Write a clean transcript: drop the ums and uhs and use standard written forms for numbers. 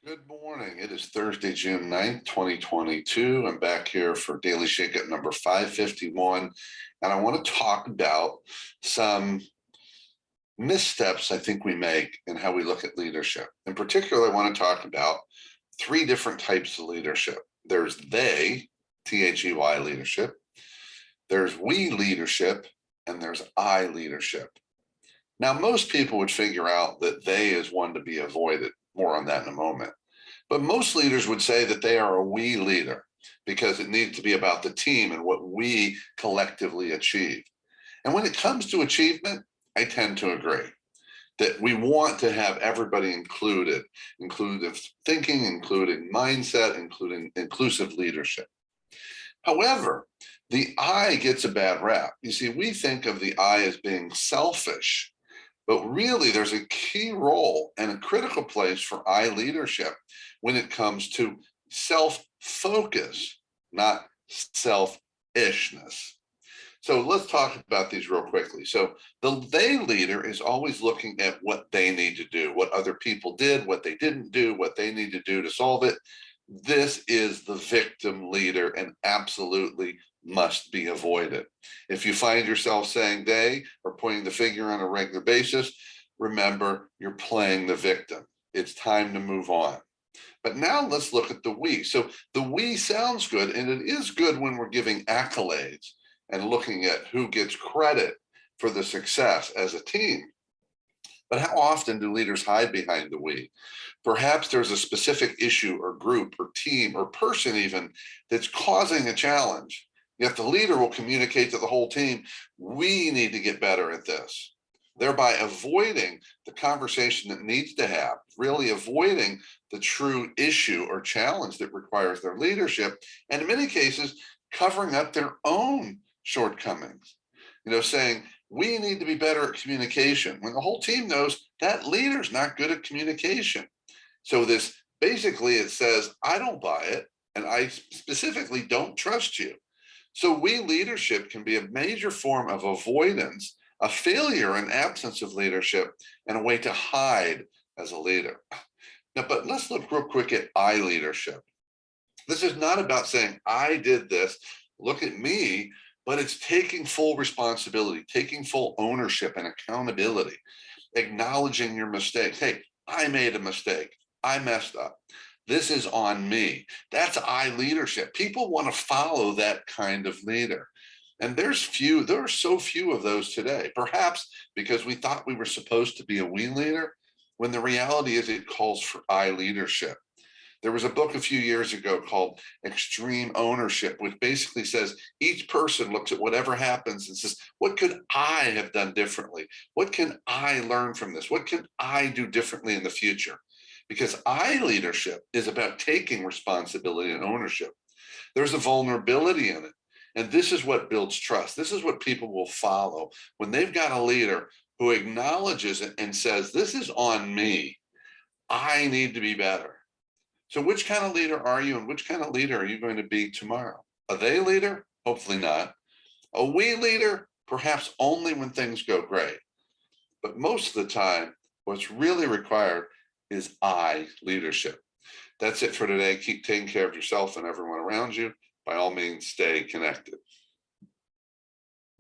Good morning. It is Thursday, June 9th, 2022. I'm back here for Daily Shakeup number 551. And I want to talk about some missteps I think we make in how we look at leadership. In particular, I want to talk about three different types of leadership. There's they, T-H-E-Y leadership. There's we leadership, and there's I leadership. Now, most people would figure out that they is one to be avoided. More on that in a moment. But most leaders would say that they are a we leader because it needs to be about the team and what we collectively achieve. And when it comes to achievement, I tend to agree that we want to have everybody included, inclusive thinking, including mindset, including inclusive leadership. However, the I gets a bad rap. You see, we think of the I as being selfish. But really, there's a key role and a critical place for I leadership when it comes to self-focus, not selfishness. So let's talk about these real quickly. So the they leader is always looking at what they need to do, what other people did, what they didn't do, what they need to do to solve it. This is the victim leader and absolutely must be avoided. If you find yourself saying they or pointing the finger on a regular basis, remember you're playing the victim. It's time to move on. But now let's look at the we. So the we sounds good, and it is good when we're giving accolades and looking at who gets credit for the success as a team. But how often do leaders hide behind the we? Perhaps there's a specific issue or group or team or person even that's causing a challenge. Yet the leader will communicate to the whole team, we need to get better at this, thereby avoiding the conversation that needs to have, really avoiding the true issue or challenge that requires their leadership, and in many cases, covering up their own shortcomings. Saying, we need to be better at communication, when the whole team knows that leader's not good at communication. So this basically, it says, I don't buy it, and I specifically don't trust you. So we leadership can be a major form of avoidance, a failure and absence of leadership, and a way to hide as a leader. Now, but let's look real quick at I leadership. This is not about saying, I did this, look at me, but it's taking full responsibility, taking full ownership and accountability, acknowledging your mistakes. Hey, I made a mistake. I messed up. This is on me. That's I leadership. People want to follow that kind of leader. And there are so few of those today, perhaps because we thought we were supposed to be a we leader, when the reality is it calls for I leadership. There was a book a few years ago called Extreme Ownership, which basically says each person looks at whatever happens and says, what could I have done differently? What can I learn from this? What can I do differently in the future? Because I leadership is about taking responsibility and ownership. There's a vulnerability in it. And this is what builds trust. This is what people will follow when they've got a leader who acknowledges it and says, this is on me. I need to be better. So which kind of leader are you, and which kind of leader are you going to be tomorrow? A they leader? Hopefully not. A we leader? Perhaps only when things go great. But most of the time, what's really required is I leadership. That's it for today. Keep taking care of yourself and everyone around you. By all means, stay connected.